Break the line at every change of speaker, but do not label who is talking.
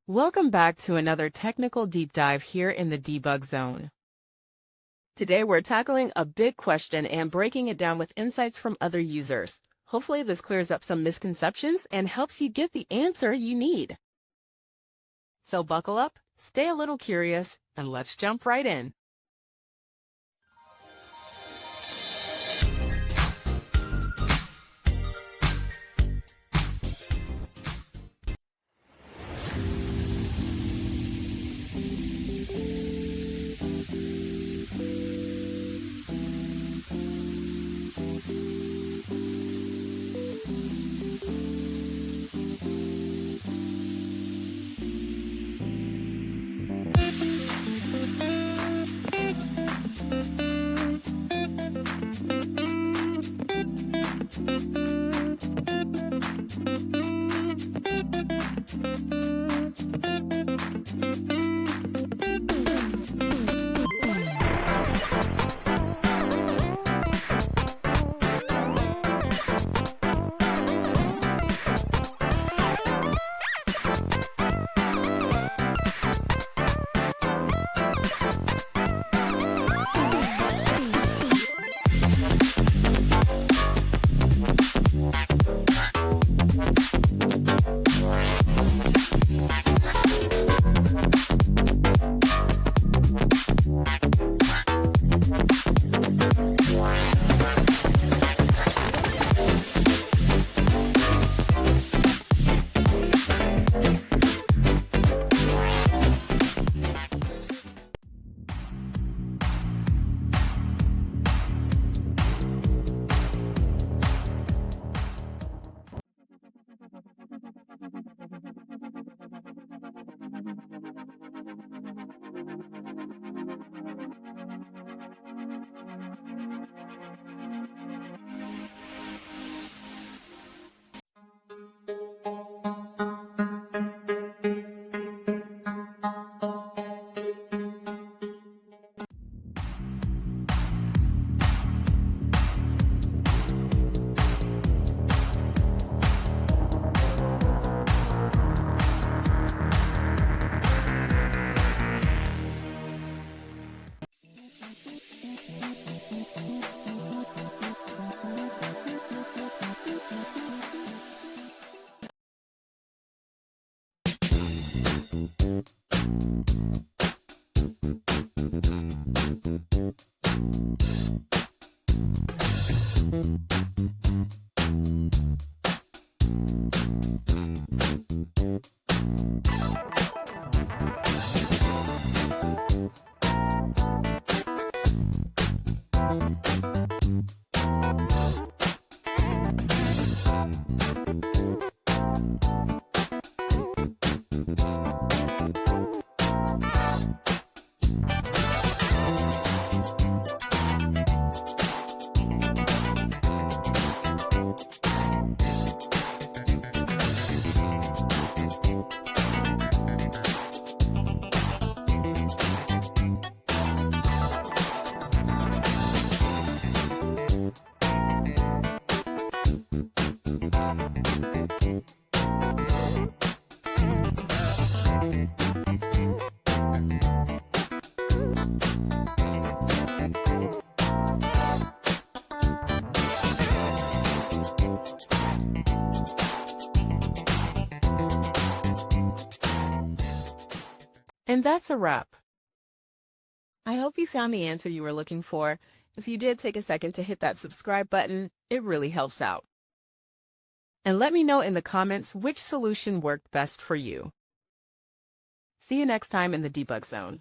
Welcome back to another technical deep dive here in the Debug Zone. Today we're tackling a big question and breaking it down with insights from other users. Hopefully this clears up some misconceptions and helps you get the answer you need. So buckle up, stay a little curious, and let's jump right in. And that's a wrap. I hope you found the answer you were looking for. If you did, take a second to hit that subscribe button. It really helps out. And let me know in the comments which solution worked best for you. See you next time in the Debug Zone.